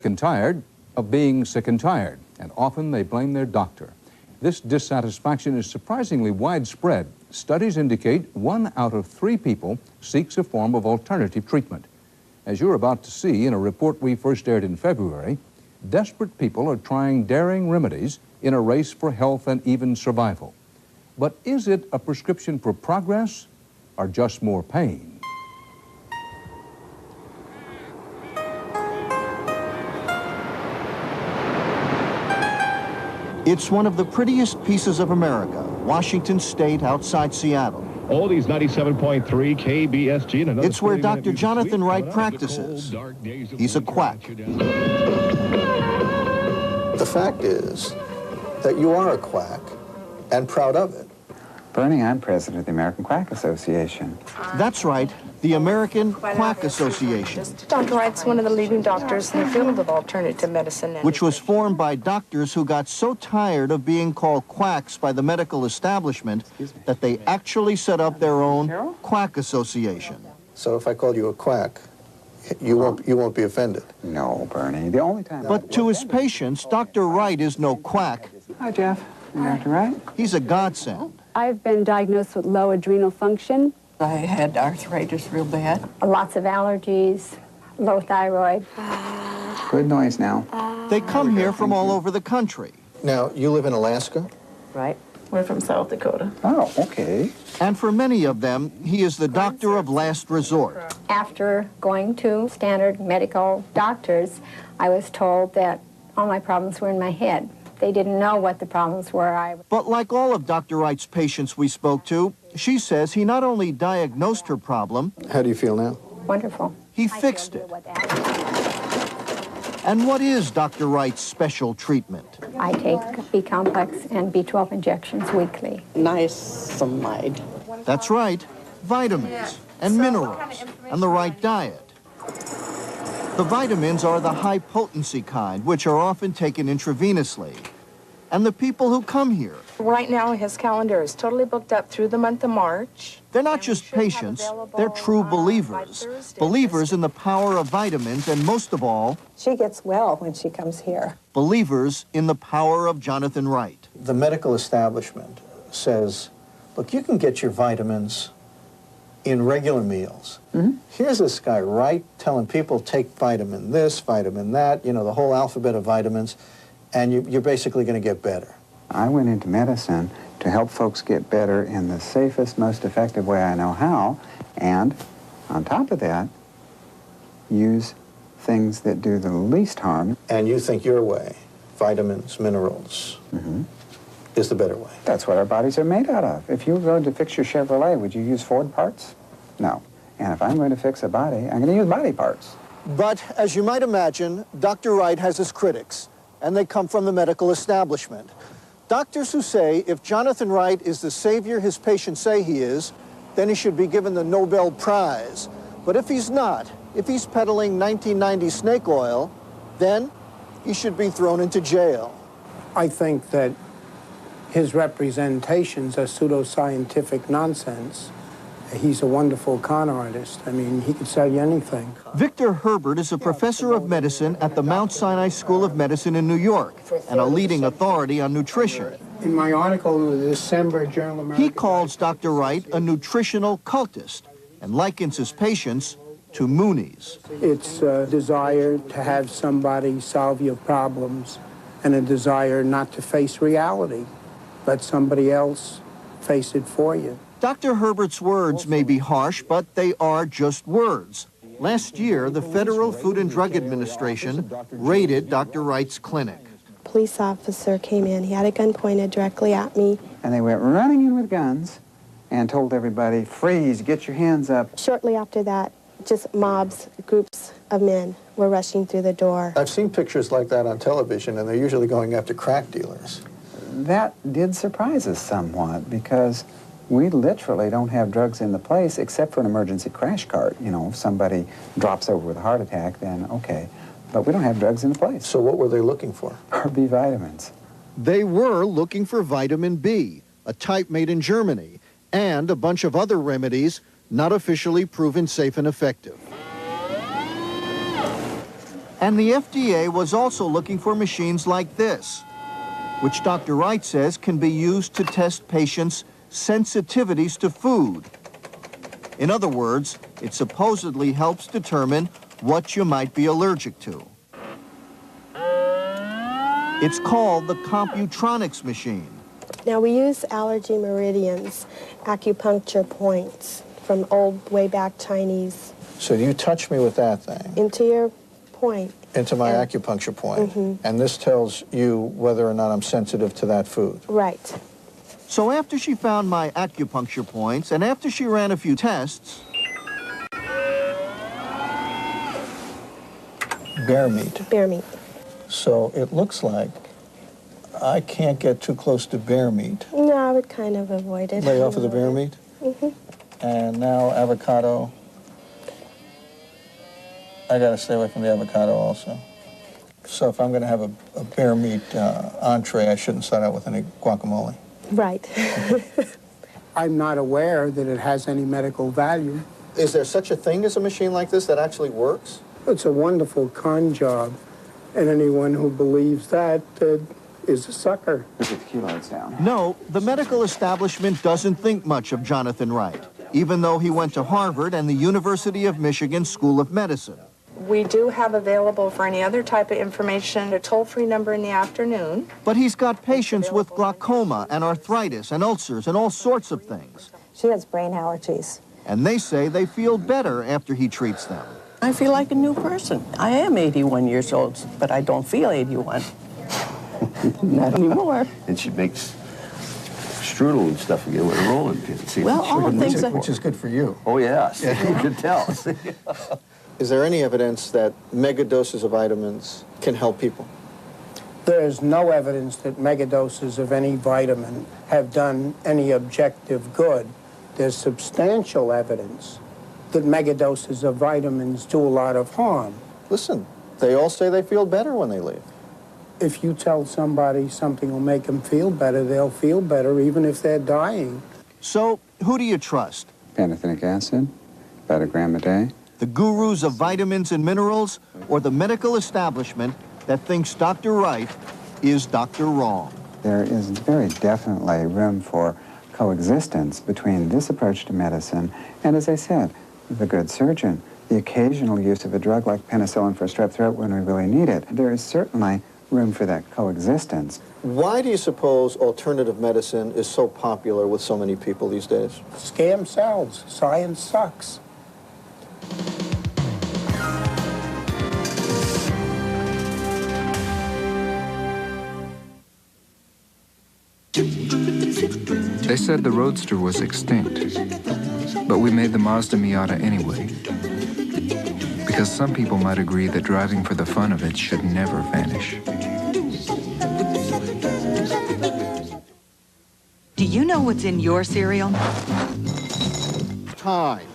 And tired of being sick and tired, and often they blame their doctor. This dissatisfaction is surprisingly widespread. Studies indicate 1 out of 3 people seeks a form of alternative treatment. As you're about to see in a report we first aired in February, desperate people are trying daring remedies in a race for health and even survival. But is it a prescription for progress or just more pain? It's one of the prettiest pieces of America, Washington State outside Seattle. All these 97.3 KBSG and another. It's where Dr. Jonathan Wright practices. He's a quack. The fact is that you are a quack and proud of it. Bernie, I'm president of the American Quack Association. That's right, the American Quack Association. Dr. Wright's one of the leading doctors in the field of alternative medicine. Which was formed by doctors who got so tired of being called quacks by the medical establishment that they actually set up their own quack association. So if I called you a quack, you won't be offended. No, Bernie, the only time... But to his patients, Dr. Wright is no quack. Hi, Jeff. Dr. Wright? He's a godsend. I've been diagnosed with low adrenal function. I had arthritis real bad. Lots of allergies, low thyroid. Good noise now. They come here from all over the country. Now, you live in Alaska? Right. We're from South Dakota. Oh, okay. And for many of them, he is the doctor of last resort. After going to standard medical doctors, I was told that all my problems were in my head. They didn't know what the problems were. But like all of Dr. Wright's patients we spoke to, she says he not only diagnosed her problem... How do you feel now? Wonderful. He fixed it. And what is Dr. Wright's special treatment? I take B-complex and B12 injections weekly. Niacinamide. That's right, vitamins and minerals and the right diet. The vitamins are the high-potency kind, which are often taken intravenously. And the people who come here... Right now, his calendar is totally booked up through the month of March. They're not just patients, they're true believers. Believers in the power of vitamins, and most of all... She gets well when she comes here. Believers in the power of Jonathan Wright. The medical establishment says, look, you can get your vitamins in regular meals. Here's this guy, Wright, telling people take vitamin this, vitamin that, you know, the whole alphabet of vitamins, and you're basically going to get better. I went into medicine to help folks get better in the safest, most effective way I know how, and on top of that, use things that do the least harm. And you think your way, vitamins, minerals, is the better way. That's what our bodies are made out of. If you were going to fix your Chevrolet, would you use Ford parts? No. And if I'm going to fix a body, I'm going to use body parts. But, as you might imagine, Dr. Wright has his critics, and they come from the medical establishment. Doctors who say if Jonathan Wright is the savior his patients say he is, then he should be given the Nobel Prize. But if he's not, if he's peddling 1990 snake oil, then he should be thrown into jail. I think that his representations are pseudoscientific nonsense. He's a wonderful con artist. I mean, he could sell you anything. Victor Herbert is a professor of medicine at the Mount Sinai School of Medicine in New York and a leading authority on nutrition. In my article in the December Journal of American... He calls Dr. Wright a nutritional cultist and likens his patients to Moonies. It's a desire to have somebody solve your problems and a desire not to face reality. Let somebody else face it for you. Dr. Herbert's words may be harsh, but they are just words. Last year, the Federal Food and Drug Administration raided Dr. Wright's clinic. A police officer came in. He had a gun pointed directly at me. And they went running in with guns and told everybody, freeze, get your hands up. Shortly after that, just mobs, groups of men were rushing through the door. I've seen pictures like that on television, and they're usually going after crack dealers. That did surprise us somewhat because we literally don't have drugs in the place except for an emergency crash cart. You know, if somebody drops over with a heart attack, then okay. But we don't have drugs in the place. So what were they looking for? Or B vitamins. They were looking for vitamin B, a type made in Germany, and a bunch of other remedies not officially proven safe and effective. And the FDA was also looking for machines like this, which Dr. Wright says can be used to test patients' sensitivities to food. In other words, it supposedly helps determine what you might be allergic to. It's called the Computronics machine. Now, we use allergy meridians, acupuncture points from old, way back Chinese. So you touch me with that thing. Into your point. Into my acupuncture point. And this tells you whether or not I'm sensitive to that food. Right. So after she found my acupuncture points, and after she ran a few tests... Bear meat. Bear meat. So it looks like I can't get too close to bear meat. No, I would kind of avoid it. Lay off of the bear meat? And now avocado. I gotta stay away from the avocado also. So if I'm gonna have a bear meat entree, I shouldn't start out with any guacamole. Right. I'm not aware that it has any medical value. Is there such a thing as a machine like this that actually works? It's a wonderful con job, and anyone who believes that is a sucker. Kilos down. No, the medical establishment doesn't think much of Jonathan Wright, even though he went to Harvard and the University of Michigan School of Medicine. We do have available for any other type of information a toll-free number in the afternoon. But he's got patients with glaucoma and arthritis and ulcers and all sorts of things. She has brain allergies. And they say they feel better after he treats them. I feel like a new person. I am 81 years old, but I don't feel 81. Not anymore. And she makes strudel and stuff again with a rolling pin. See, well, all the things that... Which is good for you. Oh, yes. You can tell. Is there any evidence that mega doses of vitamins can help people? There is no evidence that megadoses of any vitamin have done any objective good. There's substantial evidence that megadoses of vitamins do a lot of harm. Listen, they all say they feel better when they leave. If you tell somebody something will make them feel better, they'll feel better even if they're dying. So, who do you trust? Pantothenic acid, about a gram a day. The gurus of vitamins and minerals, or the medical establishment that thinks Dr. Wright is Dr. Wrong? There is very definitely room for coexistence between this approach to medicine and, as I said, the good surgeon, the occasional use of a drug like penicillin for strep throat when we really need it. There is certainly room for that coexistence. Why do you suppose alternative medicine is so popular with so many people these days? Scam sells. Science sucks. They said the Roadster was extinct, but we made the Mazda Miata anyway. Because some people might agree that driving for the fun of it should never vanish. Do you know what's in your cereal? Time.